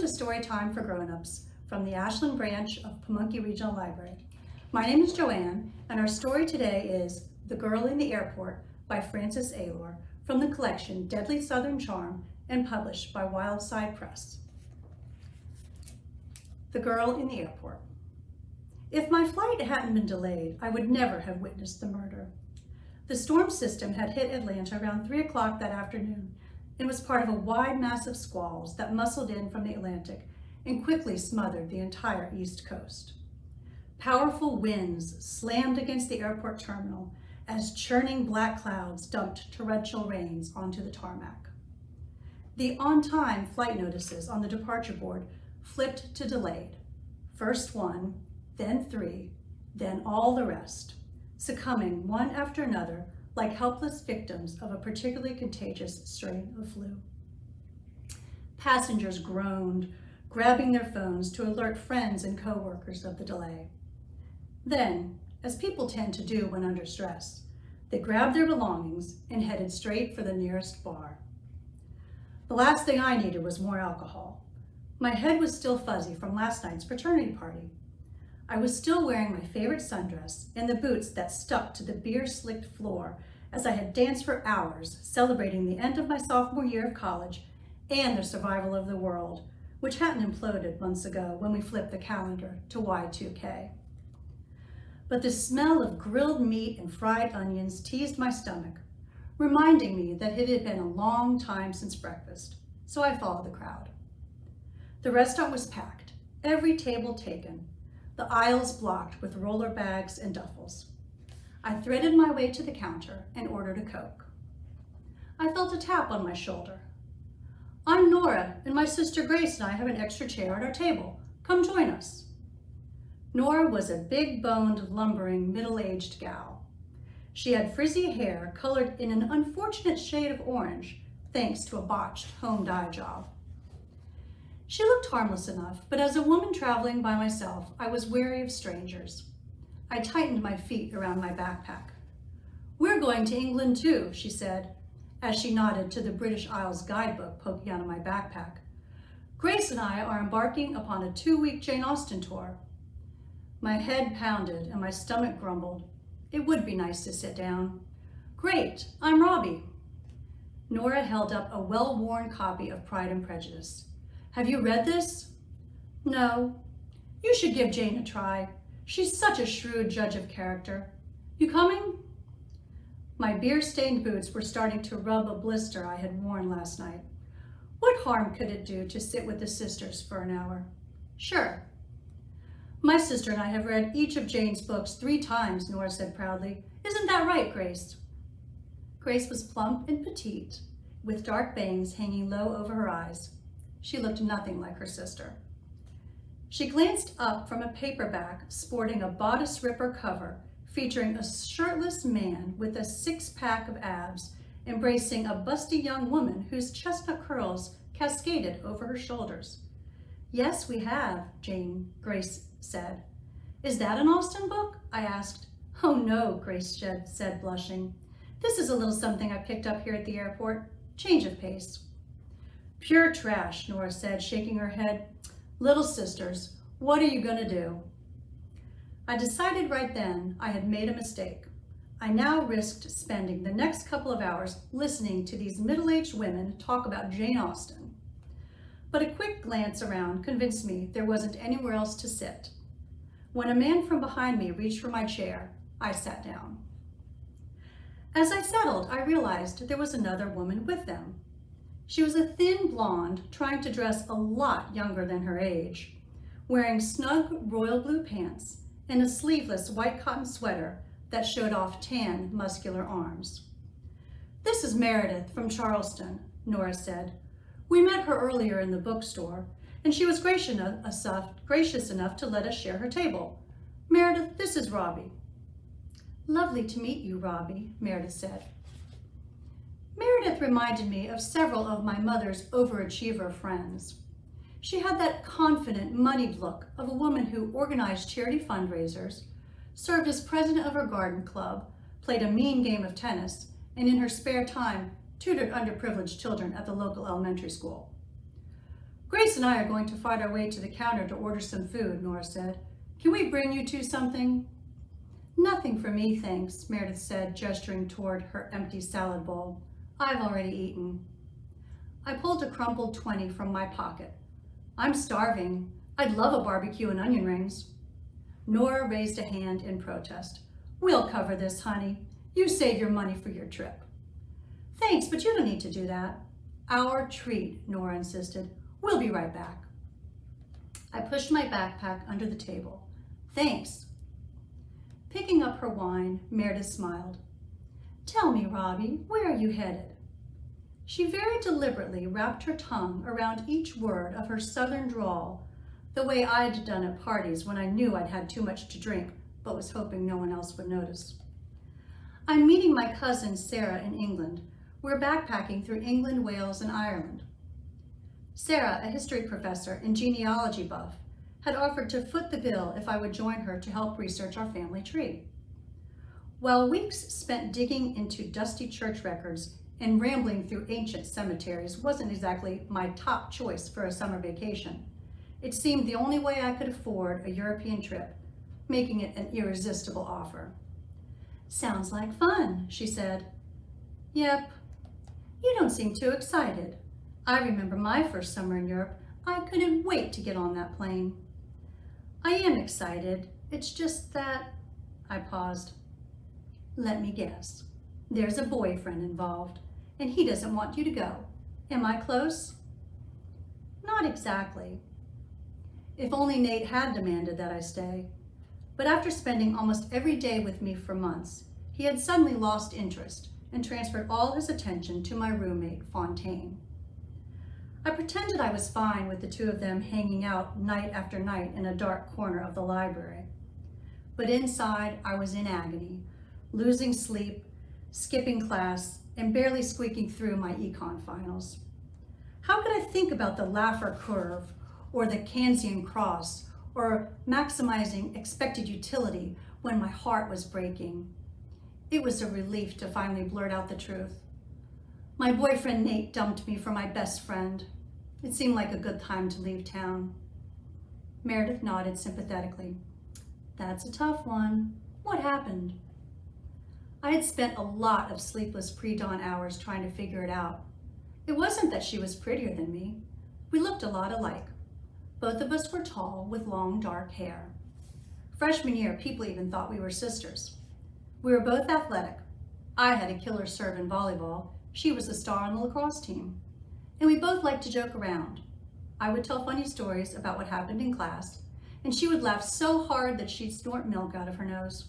to Storytime for Grownups from the Ashland branch of Pamunkey Regional Library. My name is Joanne, and our story today is The Girl in the Airport by Frances Aylor from the collection Deadly Southern Charm and published by Wildside Press. The Girl in the Airport. If my flight hadn't been delayed, I would never have witnessed the murder. The storm system had hit Atlanta around 3 o'clock that afternoon. It was part of a wide mass of squalls that muscled in from the Atlantic and quickly smothered the entire East Coast. Powerful winds slammed against the airport terminal as churning black clouds dumped torrential rains onto the tarmac. The on-time flight notices on the departure board flipped to delayed. First one, then three, then all the rest, succumbing one after another like helpless victims of a particularly contagious strain of flu. Passengers groaned, grabbing their phones to alert friends and co-workers of the delay. Then, as people tend to do when under stress, they grabbed their belongings and headed straight for the nearest bar. The last thing I needed was more alcohol. My head was still fuzzy from last night's fraternity party. I was still wearing my favorite sundress and the boots that stuck to the beer-slicked floor as I had danced for hours celebrating the end of my sophomore year of college and the survival of the world, which hadn't imploded months ago when we flipped the calendar to Y2K. But the smell of grilled meat and fried onions teased my stomach, reminding me that it had been a long time since breakfast, so I followed the crowd. The restaurant was packed, every table taken, the aisles blocked with roller bags and duffels. I threaded my way to the counter and ordered a Coke. I felt a tap on my shoulder. "I'm Nora, and my sister Grace and I have an extra chair at our table. Come join us." Nora was a big-boned, lumbering, middle-aged gal. She had frizzy hair colored in an unfortunate shade of orange, thanks to a botched home dye job. She looked harmless enough, but as a woman traveling by myself, I was wary of strangers. I tightened my feet around my backpack. "We're going to England too," she said, as she nodded to the British Isles guidebook poking out of my backpack. "Grace and I are embarking upon a 2-week Jane Austen tour." My head pounded and my stomach grumbled. It would be nice to sit down. "Great, I'm Robbie." Nora held up a well-worn copy of Pride and Prejudice. "Have you read this?" "No." "You should give Jane a try. She's such a shrewd judge of character. You coming?" My beer-stained boots were starting to rub a blister I had worn last night. What harm could it do to sit with the sisters for an hour? "Sure." "My sister and I have read each of Jane's books 3 times, Nora said proudly. "Isn't that right, Grace?" Grace was plump and petite, with dark bangs hanging low over her eyes. She looked nothing like her sister. She glanced up from a paperback sporting a bodice ripper cover featuring a shirtless man with a 6-pack of abs embracing a busty young woman whose chestnut curls cascaded over her shoulders. "Yes, we have," Grace said. "Is that an Austen book?" I asked. "Oh no," Grace said, blushing. "This is a little something I picked up here at the airport. Change of pace." "Pure trash," Nora said, shaking her head. "Little sisters, what are you gonna do?" I decided right then I had made a mistake. I now risked spending the next couple of hours listening to these middle-aged women talk about Jane Austen. But a quick glance around convinced me there wasn't anywhere else to sit. When a man from behind me reached for my chair, I sat down. As I settled, I realized there was another woman with them. She was a thin blonde trying to dress a lot younger than her age, wearing snug royal blue pants and a sleeveless white cotton sweater that showed off tan, muscular arms. "This is Meredith from Charleston," Nora said. "We met her earlier in the bookstore, and she was gracious enough to let us share her table. Meredith, this is Robbie." "Lovely to meet you, Robbie," Meredith said. Meredith reminded me of several of my mother's overachiever friends. She had that confident, moneyed look of a woman who organized charity fundraisers, served as president of her garden club, played a mean game of tennis, and in her spare time tutored underprivileged children at the local elementary school. Grace and I are going to fight our way to the counter to order some food, Nora said. Can we bring you two something? Nothing for me, thanks, Meredith said, gesturing toward her empty salad bowl. I've already eaten. I pulled a crumpled 20 from my pocket. I'm starving. I'd love a barbecue and onion rings. Nora raised a hand in protest. We'll cover this, honey. You save your money for your trip. Thanks, but you don't need to do that. Our treat, Nora insisted. We'll be right back. I pushed my backpack under the table. Thanks. Picking up her wine, Meredith smiled. Tell me, Robbie, where are you headed? She very deliberately wrapped her tongue around each word of her southern drawl, the way I'd done at parties when I knew I'd had too much to drink, but was hoping no one else would notice. I'm meeting my cousin Sarah in England. We're backpacking through England, Wales, and Ireland. Sarah, a history professor and genealogy buff, had offered to foot the bill if I would join her to help research our family tree. While weeks spent digging into dusty church records and rambling through ancient cemeteries wasn't exactly my top choice for a summer vacation, it seemed the only way I could afford a European trip, making it an irresistible offer. Sounds like fun, she said. Yep. You don't seem too excited. I remember my first summer in Europe. I couldn't wait to get on that plane. I am excited. It's just that... I paused. Let me guess. There's a boyfriend involved, and he doesn't want you to go. Am I close? Not exactly. If only Nate had demanded that I stay. But after spending almost every day with me for months, he had suddenly lost interest and transferred all his attention to my roommate, Fontaine. I pretended I was fine with the two of them hanging out night after night in a dark corner of the library. But inside, I was in agony, losing sleep, skipping class, and barely squeaking through my econ finals. How could I think about the Laffer curve, or the Kansian cross, or maximizing expected utility when my heart was breaking? It was a relief to finally blurt out the truth. My boyfriend Nate dumped me for my best friend. It seemed like a good time to leave town. Meredith nodded sympathetically. That's a tough one. What happened? I had spent a lot of sleepless pre-dawn hours trying to figure it out. It wasn't that she was prettier than me. We looked a lot alike. Both of us were tall with long dark hair. Freshman year, people even thought we were sisters. We were both athletic. I had a killer serve in volleyball. She was a star on the lacrosse team. And we both liked to joke around. I would tell funny stories about what happened in class, and she would laugh so hard that she'd snort milk out of her nose.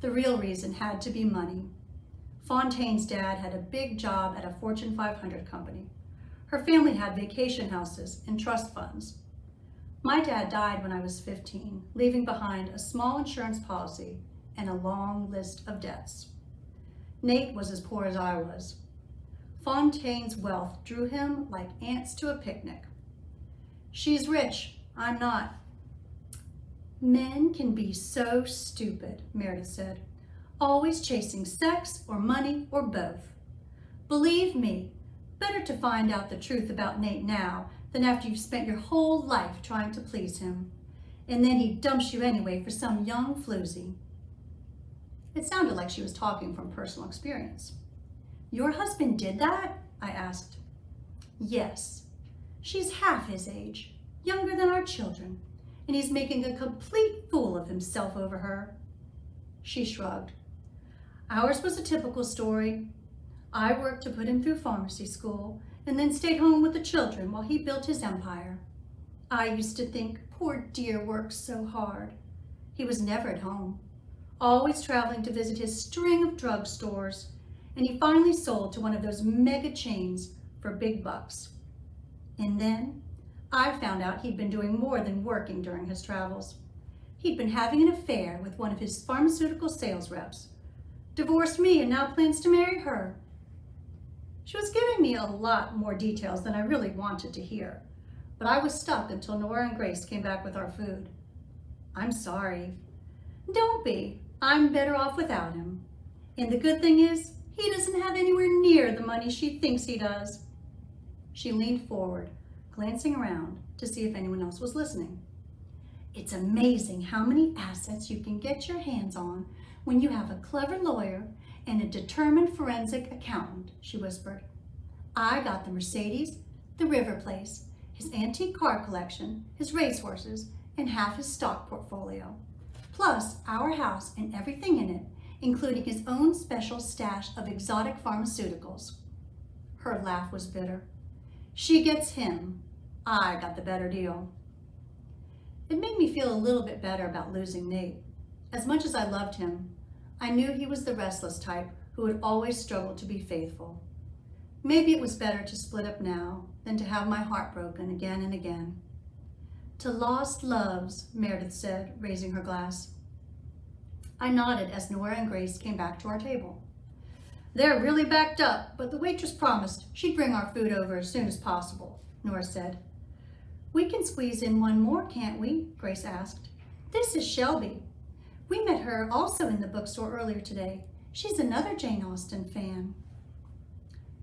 The real reason had to be money. Fontaine's dad had a big job at a Fortune 500 company. Her family had vacation houses and trust funds. My dad died when I was 15, leaving behind a small insurance policy and a long list of debts. Nate was as poor as I was. Fontaine's wealth drew him like ants to a picnic. She's rich, I'm not. Men can be so stupid, Meredith said, always chasing sex or money or both. Believe me, better to find out the truth about Nate now than after you've spent your whole life trying to please him. And then he dumps you anyway for some young floozy. It sounded like she was talking from personal experience. Your husband did that? I asked. Yes. She's half his age, younger than our children, and he's making a complete fool of himself over her. She shrugged. Ours was a typical story. I worked to put him through pharmacy school and then stayed home with the children while he built his empire. I used to think, poor dear works so hard. He was never at home, always traveling to visit his string of drugstores, and he finally sold to one of those mega chains for big bucks. And then I found out he'd been doing more than working during his travels. He'd been having an affair with one of his pharmaceutical sales reps, divorced me, and now plans to marry her. She was giving me a lot more details than I really wanted to hear, but I was stuck until Nora and Grace came back with our food. I'm sorry. Don't be. I'm better off without him. And the good thing is, he doesn't have anywhere near the money she thinks he does. She leaned forward, glancing around to see if anyone else was listening. "It's amazing how many assets you can get your hands on when you have a clever lawyer and a determined forensic accountant," she whispered. "I got the Mercedes, the River Place, his antique car collection, his racehorses, and half his stock portfolio, plus our house and everything in it, including his own special stash of exotic pharmaceuticals." Her laugh was bitter. "She gets him. I got the better deal." It made me feel a little bit better about losing Nate. As much as I loved him, I knew he was the restless type who would always struggle to be faithful. Maybe it was better to split up now than to have my heart broken again and again. "To lost loves," Meredith said, raising her glass. I nodded as Nora and Grace came back to our table. "They're really backed up, but the waitress promised she'd bring our food over as soon as possible," Nora said. "We can squeeze in one more, can't we?" Grace asked. "This is Shelby. We met her also in the bookstore earlier today. She's another Jane Austen fan."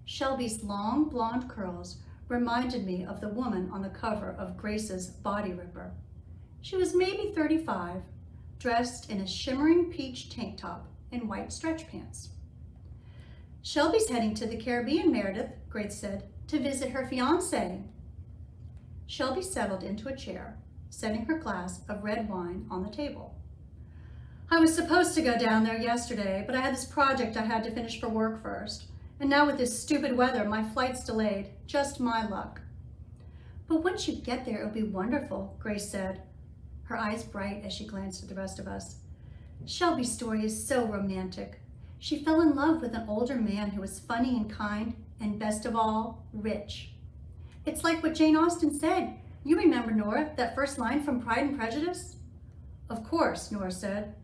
Shelby's long blonde curls reminded me of the woman on the cover of Grace's Body Ripper. She was maybe 35, dressed in a shimmering peach tank top and white stretch pants. "Shelby's heading to the Caribbean, Meredith," Grace said, "to visit her fiancé." Shelby settled into a chair, setting her glass of red wine on the table. "I was supposed to go down there yesterday, but I had this project I had to finish for work first. And now with this stupid weather, my flight's delayed. Just my luck." "But once you get there, it'll be wonderful," Grace said, her eyes bright as she glanced at the rest of us. "Shelby's story is so romantic. She fell in love with an older man who was funny and kind, and best of all, rich. It's like what Jane Austen said. You remember, Nora, that first line from Pride and Prejudice?" "Of course," Nora said.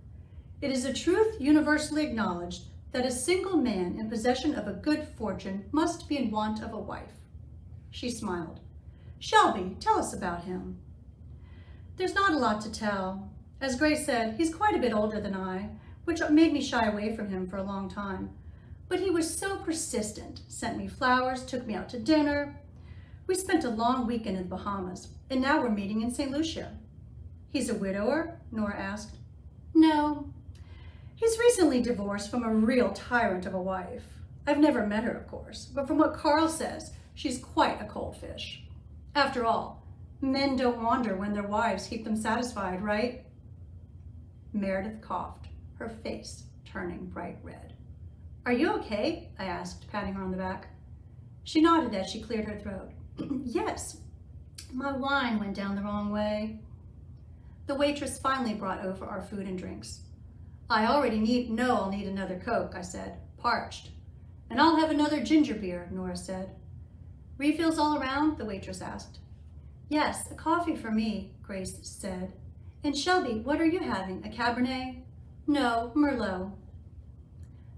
"It is a truth universally acknowledged that a single man in possession of a good fortune must be in want of a wife." She smiled. "Shelby, tell us about him." "There's not a lot to tell. As Grace said, he's quite a bit older than I, which made me shy away from him for a long time. But he was so persistent, sent me flowers, took me out to dinner. We spent a long weekend in the Bahamas, and now we're meeting in St. Lucia." "He's a widower?" Nora asked. "No. He's recently divorced from a real tyrant of a wife. I've never met her, of course, but from what Carl says, she's quite a cold fish. After all, men don't wander when their wives keep them satisfied, right?" Meredith coughed, her face turning bright red. "Are you okay?" I asked, patting her on the back. She nodded as she cleared her throat. "Yes, my wine went down the wrong way." The waitress finally brought over our food and drinks. "I already know I'll need another Coke," I said, parched. "And I'll have another ginger beer," Nora said. "Refills all around?" the waitress asked. "Yes, a coffee for me," Grace said. "And Shelby, what are you having, a Cabernet?" "No, Merlot."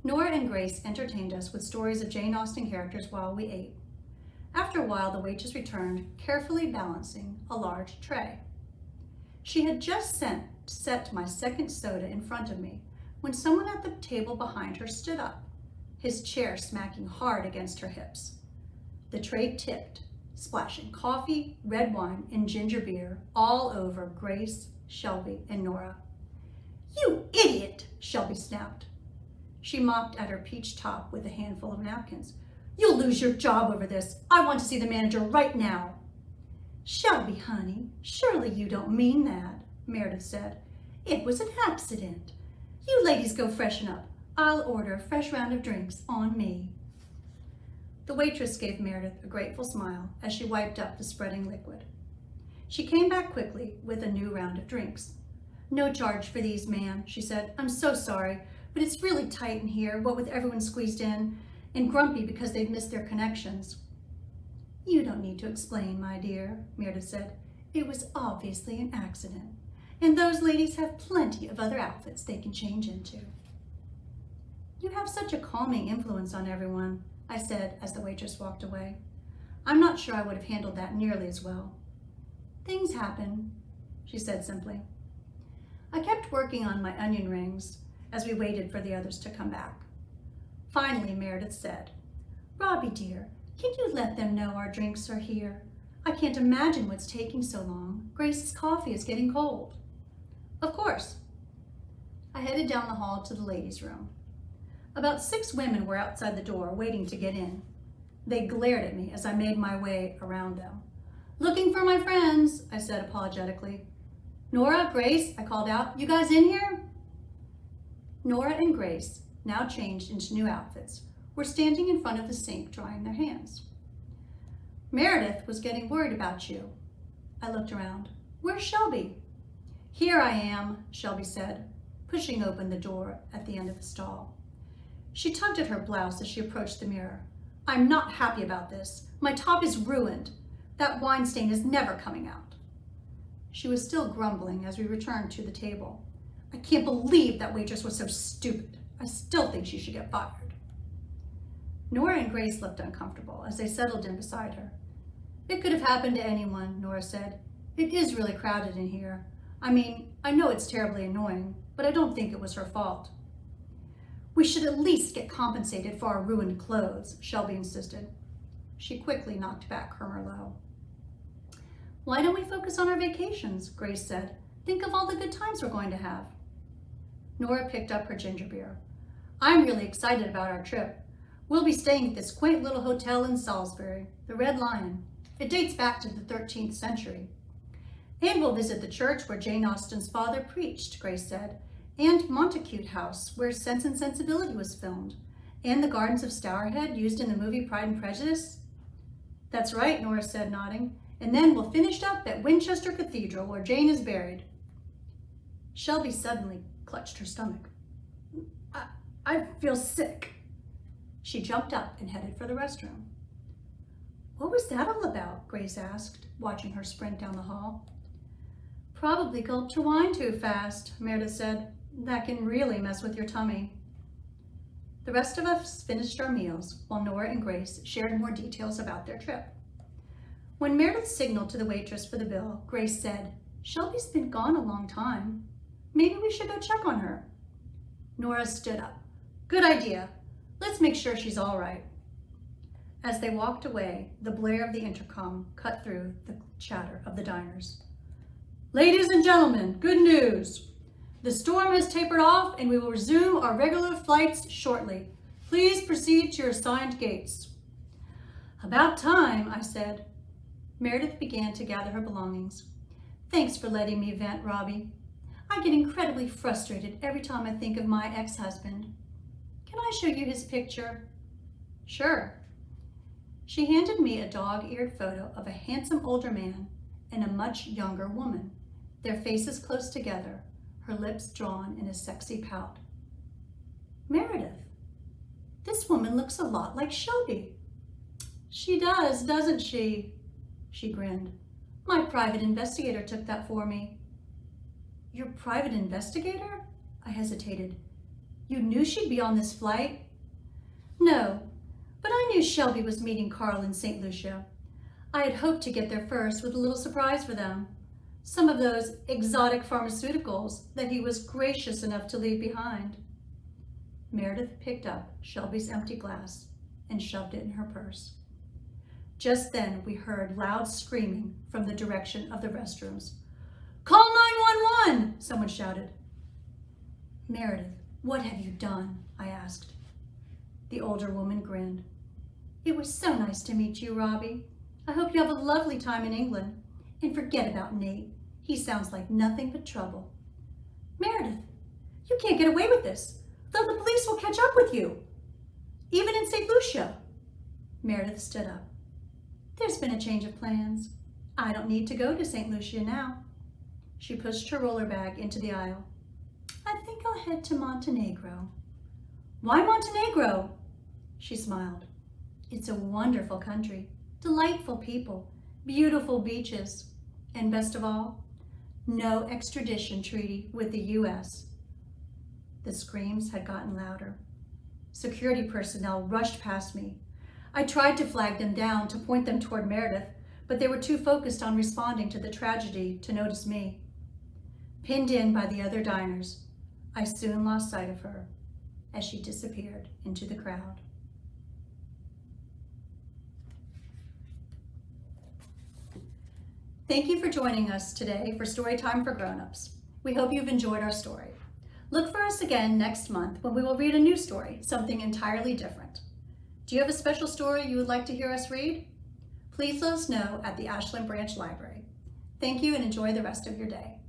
Nora and Grace entertained us with stories of Jane Austen characters while we ate. After a while, the waitress returned, carefully balancing a large tray. She had just set my second soda in front of me when someone at the table behind her stood up, his chair smacking hard against her hips. The tray tipped, splashing coffee, red wine, and ginger beer all over Grace, Shelby, and Nora. "You idiot!" Shelby snapped. She mopped at her peach top with a handful of napkins. "You'll lose your job over this. I want to see the manager right now." "Shelby, honey, surely you don't mean that," Meredith said. "It was an accident. You ladies go freshen up. I'll order a fresh round of drinks on me." The waitress gave Meredith a grateful smile as she wiped up the spreading liquid. She came back quickly with a new round of drinks. "No charge for these, ma'am," she said. "I'm so sorry, but it's really tight in here, what with everyone squeezed in, and grumpy because they've missed their connections." "You don't need to explain, my dear," Meredith said. "It was obviously an accident, and those ladies have plenty of other outfits they can change into." "You have such a calming influence on everyone," I said as the waitress walked away. "I'm not sure I would have handled that nearly as well." "Things happen," she said simply. I kept working on my onion rings as we waited for the others to come back. Finally, Meredith said, "Robbie dear, can you let them know our drinks are here? I can't imagine what's taking so long. Grace's coffee is getting cold. Of course. I headed down the hall to the ladies' room. About 6 women were outside the door waiting to get in. They glared at me as I made my way around them. Looking for my friends, I said apologetically. Nora, Grace, I called out, you guys in here? Nora and Grace, now changed into new outfits, were standing in front of the sink drying their hands. Meredith was getting worried about you. I looked around. Where's Shelby? Here I am, Shelby said, pushing open the door at the end of the stall. She tugged at her blouse as she approached the mirror. I'm not happy about this. My top is ruined. That wine stain is never coming out. She was still grumbling as we returned to the table. I can't believe that waitress was so stupid. I still think she should get fired. Nora and Grace looked uncomfortable as they settled in beside her. It could have happened to anyone, Nora said. It is really crowded in here. I mean, I know it's terribly annoying, but I don't think it was her fault. We should at least get compensated for our ruined clothes, Shelby insisted. She quickly knocked back her Merlot. Why don't we focus on our vacations, Grace said. Think of all the good times we're going to have. Nora picked up her ginger beer. I'm really excited about our trip. We'll be staying at this quaint little hotel in Salisbury, the Red Lion. It dates back to the 13th century. And we'll visit the church where Jane Austen's father preached, Grace said, and Montacute House, where Sense and Sensibility was filmed, and the gardens of Stourhead used in the movie Pride and Prejudice. That's right, Nora said, nodding. And then we'll finish up at Winchester Cathedral, where Jane is buried. Shelby suddenly clutched her stomach. I feel sick. She jumped up and headed for the restroom. What was that all about? Grace asked, watching her sprint down the hall. Probably gulped your wine too fast, Meredith said. That can really mess with your tummy. The rest of us finished our meals while Nora and Grace shared more details about their trip. When Meredith signaled to the waitress for the bill, Grace said, Shelby's been gone a long time. Maybe we should go check on her. Nora stood up. Good idea. Let's make sure she's all right. As they walked away, the blare of the intercom cut through the chatter of the diners. Ladies and gentlemen, good news. The storm has tapered off and we will resume our regular flights shortly. Please proceed to your assigned gates. About time, I said. Meredith began to gather her belongings. Thanks for letting me vent, Robbie. I get incredibly frustrated every time I think of my ex-husband. Can I show you his picture? Sure. She handed me a dog-eared photo of a handsome older man and a much younger woman, their faces close together, her lips drawn in a sexy pout. Meredith, this woman looks a lot like Shelby. She does, doesn't she? She grinned. My private investigator took that for me. Your private investigator? I hesitated. You knew she'd be on this flight? No, but I knew Shelby was meeting Carl in St. Lucia. I had hoped to get there first with a little surprise for them. Some of those exotic pharmaceuticals that he was gracious enough to leave behind. Meredith picked up Shelby's empty glass and shoved it in her purse. Just then we heard loud screaming from the direction of the restrooms. Call 911, someone shouted. Meredith, what have you done? I asked. The older woman grinned. It was so nice to meet you, Robbie. I hope you have a lovely time in England. And forget about Nate. He sounds like nothing but trouble. Meredith, you can't get away with this. Though the police will catch up with you. Even in St. Lucia. Meredith stood up. There's been a change of plans. I don't need to go to St. Lucia now. She pushed her roller bag into the aisle. I think I'll head to Montenegro. Why Montenegro? She smiled. It's a wonderful country, delightful people, beautiful beaches, and best of all, no extradition treaty with the U.S. The screams had gotten louder. Security personnel rushed past me. I tried to flag them down to point them toward Meredith, but they were too focused on responding to the tragedy to notice me. Pinned in by the other diners, I soon lost sight of her as she disappeared into the crowd. Thank you for joining us today for Storytime for Grownups. We hope you've enjoyed our story. Look for us again next month when we will read a new story, something entirely different. Do you have a special story you would like to hear us read? Please let us know at the Ashland Branch Library. Thank you and enjoy the rest of your day.